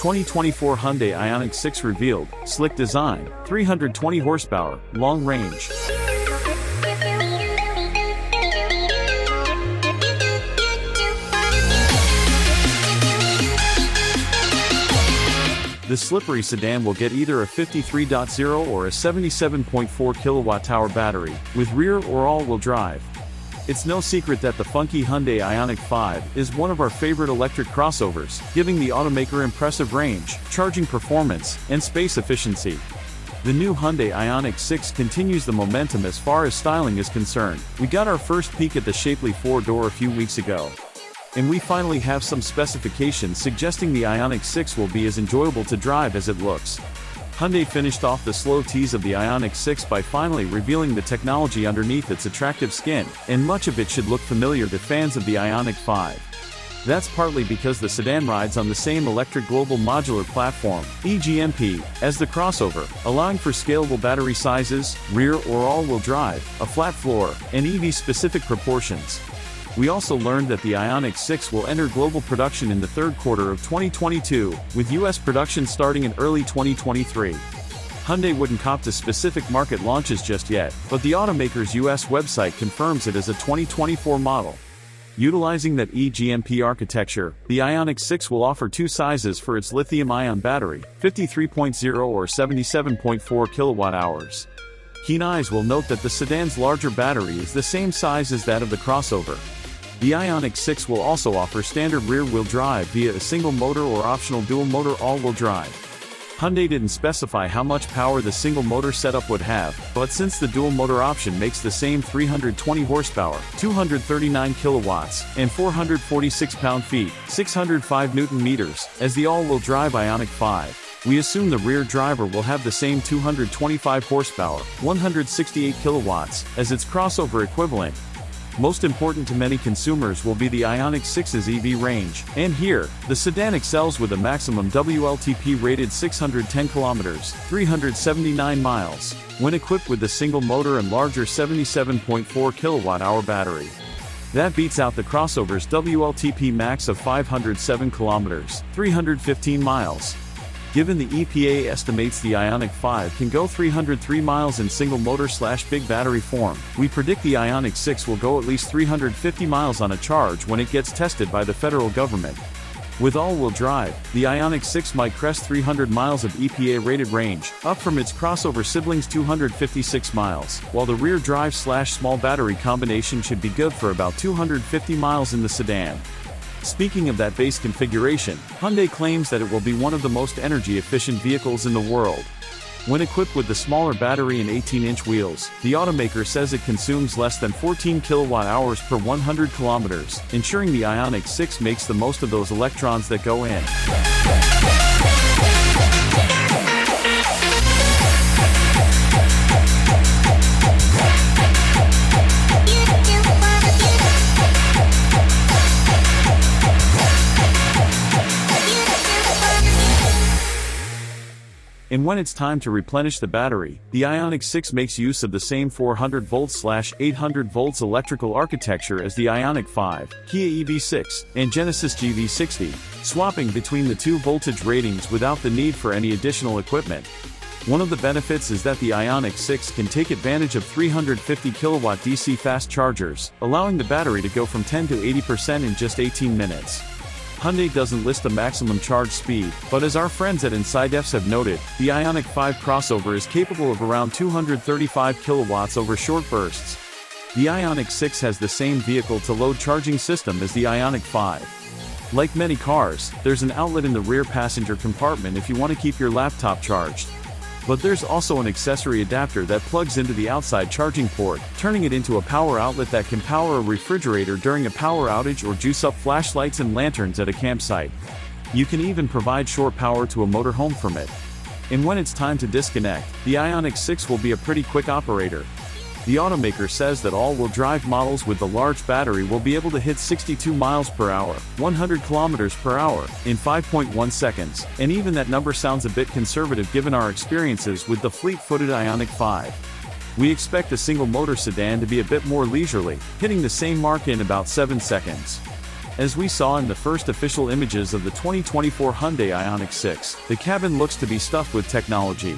2024 Hyundai Ioniq 6 revealed, slick design, 320 horsepower, long range. The slippery sedan will get either a 53.0 or a 77.4 kWh battery, with rear or all-wheel drive. It's no secret that the funky Hyundai Ioniq 5 is one of our favorite electric crossovers, giving the automaker impressive range, charging performance, and space efficiency. The new Hyundai Ioniq 6 continues the momentum as far as styling is concerned. We got our first peek at the shapely four-door a few weeks ago, and we finally have some specifications suggesting the Ioniq 6 will be as enjoyable to drive as it looks. Hyundai finished off the slow tease of the Ioniq 6 by finally revealing the technology underneath its attractive skin, and much of it should look familiar to fans of the Ioniq 5. That's partly because the sedan rides on the same electric global modular platform, EGMP, as the crossover, allowing for scalable battery sizes, rear or all-wheel drive, a flat floor, and EV-specific proportions. We also learned that the Ioniq 6 will enter global production in the third quarter of 2022, with US production starting in early 2023. Hyundai wouldn't cop to specific market launches just yet, but the automaker's US website confirms it as a 2024 model. Utilizing that eGMP architecture, the Ioniq 6 will offer two sizes for its lithium-ion battery, 53.0 or 77.4 kWh. Keen eyes will note that the sedan's larger battery is the same size as that of the crossover. The Ioniq 6 will also offer standard rear-wheel drive via a single-motor or optional dual-motor all-wheel drive. Hyundai didn't specify how much power the single-motor setup would have, but since the dual-motor option makes the same 320 horsepower, 239 kilowatts, and 446 pound-feet, 605 newton-meters, as the all-wheel drive Ioniq 5, we assume the rear driver will have the same 225 horsepower, 168 kilowatts, as its crossover equivalent. Most important to many consumers will be the Ioniq 6's EV range, and here, the sedan excels with a maximum WLTP-rated 610 kilometers, 379 miles, when equipped with the single-motor and larger 77.4 kilowatt-hour battery. That beats out the crossover's WLTP max of 507 kilometers, 315 miles. Given the EPA estimates the Ioniq 5 can go 303 miles in single-motor/big battery form, we predict the Ioniq 6 will go at least 350 miles on a charge when it gets tested by the federal government. With all-wheel drive, the Ioniq 6 might crest 300 miles of EPA-rated range, up from its crossover sibling's 256 miles, while the rear drive/small battery combination should be good for about 250 miles in the sedan. Speaking of that base configuration, Hyundai claims that it will be one of the most energy-efficient vehicles in the world. When equipped with the smaller battery and 18-inch wheels, the automaker says it consumes less than 14 kilowatt-hours per 100 kilometers, ensuring the Ioniq 6 makes the most of those electrons that go in. And when it's time to replenish the battery, the Ioniq 6 makes use of the same 400 volts/800 volts electrical architecture as the Ioniq 5, Kia EV6, and Genesis GV60, swapping between the two voltage ratings without the need for any additional equipment. One of the benefits is that the Ioniq 6 can take advantage of 350 kilowatt DC fast chargers, allowing the battery to go from 10 to 80% in just 18 minutes. Hyundai doesn't list a maximum charge speed, but as our friends at InsideFs have noted, the Ioniq 5 crossover is capable of around 235 kilowatts over short bursts. The Ioniq 6 has the same vehicle-to-load charging system as the Ioniq 5. Like many cars, there's an outlet in the rear passenger compartment if you want to keep your laptop charged. But there's also an accessory adapter that plugs into the outside charging port, turning it into a power outlet that can power a refrigerator during a power outage or juice up flashlights and lanterns at a campsite. You can even provide short power to a motorhome from it. And when it's time to disconnect, the Ioniq 6 will be a pretty quick operator. The automaker says that all-wheel drive models with the large battery will be able to hit 62 miles per hour, 100 kilometers per hour, in 5.1 seconds, and even that number sounds a bit conservative given our experiences with the fleet-footed Ioniq 5. We expect a single-motor sedan to be a bit more leisurely, hitting the same mark in about 7 seconds. As we saw in the first official images of the 2024 Hyundai Ioniq 6, the cabin looks to be stuffed with technology.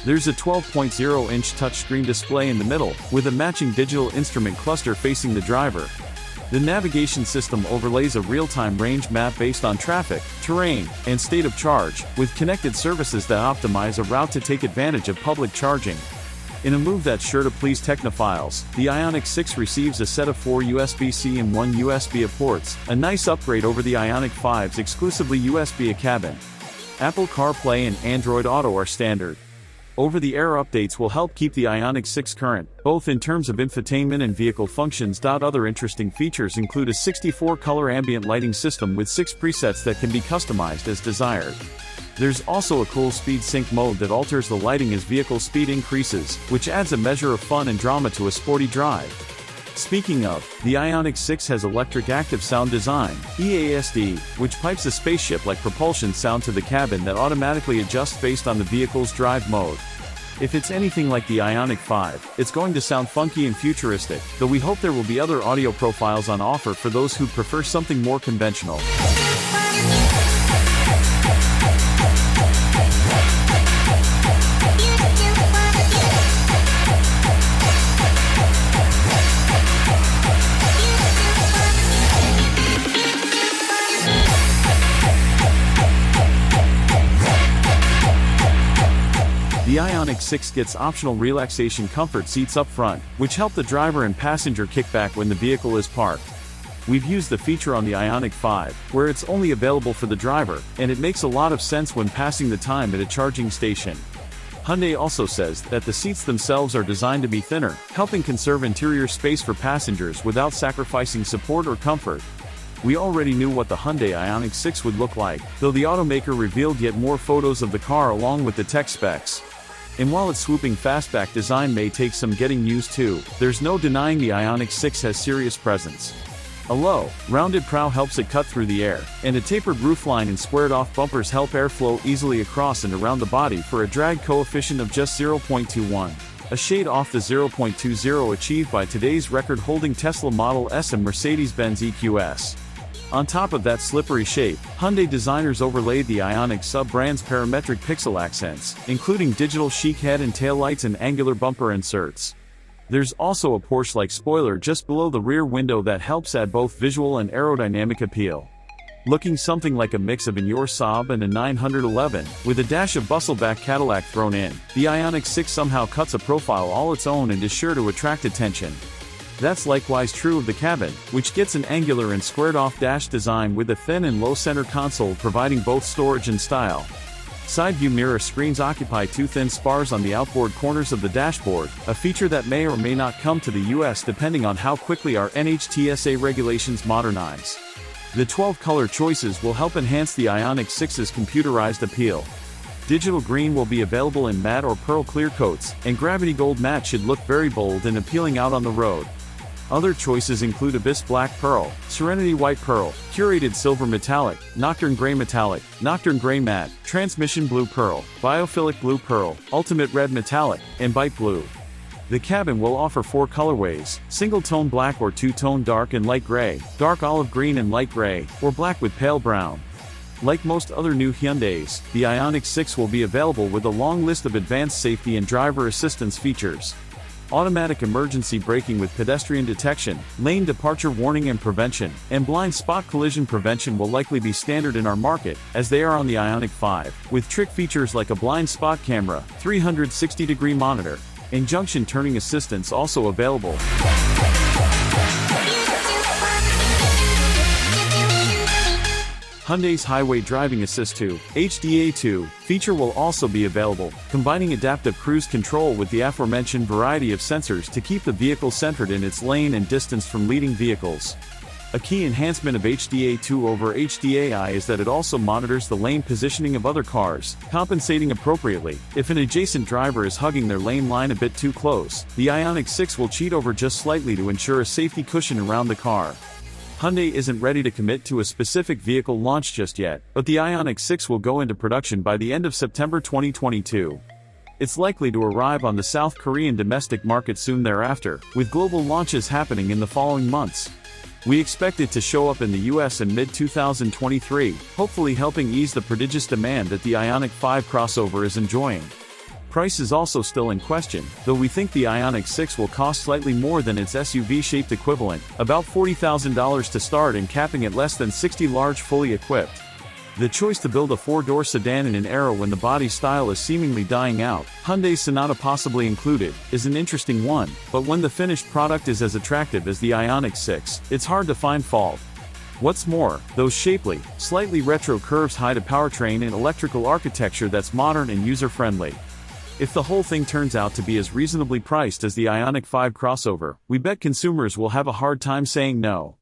There's a 12.0-inch touchscreen display in the middle, with a matching digital instrument cluster facing the driver. The navigation system overlays a real-time range map based on traffic, terrain, and state of charge, with connected services that optimize a route to take advantage of public charging. In a move that's sure to please technophiles, the Ioniq 6 receives a set of 4 USB-C and 1 USB-A ports, a nice upgrade over the Ioniq 5's exclusively USB-A cabin. Apple CarPlay and Android Auto are standard. Over-the-air updates will help keep the Ioniq 6 current, both in terms of infotainment and vehicle functions. Other interesting features include a 64-color ambient lighting system with 6 presets that can be customized as desired. There's also a cool speed sync mode that alters the lighting as vehicle speed increases, which adds a measure of fun and drama to a sporty drive. Speaking of, the Ioniq 6 has electric active sound design, EASD, which pipes a spaceship-like propulsion sound to the cabin that automatically adjusts based on the vehicle's drive mode. If it's anything like the Ioniq 5, it's going to sound funky and futuristic, though we hope there will be other audio profiles on offer for those who prefer something more conventional. The Ioniq 6 gets optional relaxation comfort seats up front, which help the driver and passenger kick back when the vehicle is parked. We've used the feature on the Ioniq 5, where it's only available for the driver, and it makes a lot of sense when passing the time at a charging station. Hyundai also says that the seats themselves are designed to be thinner, helping conserve interior space for passengers without sacrificing support or comfort. We already knew what the Hyundai Ioniq 6 would look like, though the automaker revealed yet more photos of the car along with the tech specs. And while its swooping fastback design may take some getting used to, there's no denying the Ioniq 6 has serious presence. A low, rounded prow helps it cut through the air, and a tapered roofline and squared-off bumpers help airflow easily across and around the body for a drag coefficient of just 0.21, a shade off the 0.20 achieved by today's record-holding Tesla Model S and Mercedes-Benz EQS. On top of that slippery shape, Hyundai designers overlaid the Ioniq sub-brand's parametric pixel accents, including digital chic head and taillights and angular bumper inserts. There's also a Porsche-like spoiler just below the rear window that helps add both visual and aerodynamic appeal. Looking something like a mix of an your Saab and a 911, with a dash of bustleback Cadillac thrown in, the Ioniq 6 somehow cuts a profile all its own and is sure to attract attention. That's likewise true of the cabin, which gets an angular and squared-off dash design with a thin and low-center console providing both storage and style. Side view mirror screens occupy 2 thin spars on the outboard corners of the dashboard, a feature that may or may not come to the US depending on how quickly our NHTSA regulations modernize. The 12 color choices will help enhance the Ioniq 6's computerized appeal. Digital green will be available in matte or pearl clear coats, and gravity gold matte should look very bold and appealing out on the road. Other choices include Abyss Black Pearl, Serenity White Pearl, Curated Silver Metallic, Nocturne Gray Metallic, Nocturne Gray Matte, Transmission Blue Pearl, Biophilic Blue Pearl, Ultimate Red Metallic, and Bite Blue. The cabin will offer 4 colorways: single-tone black or two-tone dark and light gray, dark olive green and light gray, or black with pale brown. Like most other new Hyundais, the Ioniq 6 will be available with a long list of advanced safety and driver assistance features. Automatic emergency braking with pedestrian detection, lane departure warning and prevention, and blind spot collision prevention will likely be standard in our market, as they are on the Ioniq 5, with trick features like a blind spot camera, 360-degree monitor, and junction turning assistance also available. Hyundai's Highway Driving Assist 2, HDA2, feature will also be available, combining adaptive cruise control with the aforementioned variety of sensors to keep the vehicle centered in its lane and distance from leading vehicles. A key enhancement of HDA2 over HDAI is that it also monitors the lane positioning of other cars, compensating appropriately. If an adjacent driver is hugging their lane line a bit too close, the Ioniq 6 will cheat over just slightly to ensure a safety cushion around the car. Hyundai isn't ready to commit to a specific vehicle launch just yet, but the Ioniq 6 will go into production by the end of September 2022. It's likely to arrive on the South Korean domestic market soon thereafter, with global launches happening in the following months. We expect it to show up in the US in mid-2023, hopefully helping ease the prodigious demand that the Ioniq 5 crossover is enjoying. Price is also still in question, though we think the Ioniq 6 will cost slightly more than its SUV-shaped equivalent, about $40,000 to start and capping at less than $60,000 large fully equipped. The choice to build a four-door sedan in an era when the body style is seemingly dying out, Hyundai Sonata possibly included, is an interesting one, but when the finished product is as attractive as the Ioniq 6, it's hard to find fault. What's more, those shapely, slightly retro curves hide a powertrain and electrical architecture that's modern and user-friendly. If the whole thing turns out to be as reasonably priced as the Ioniq 5 crossover, we bet consumers will have a hard time saying no.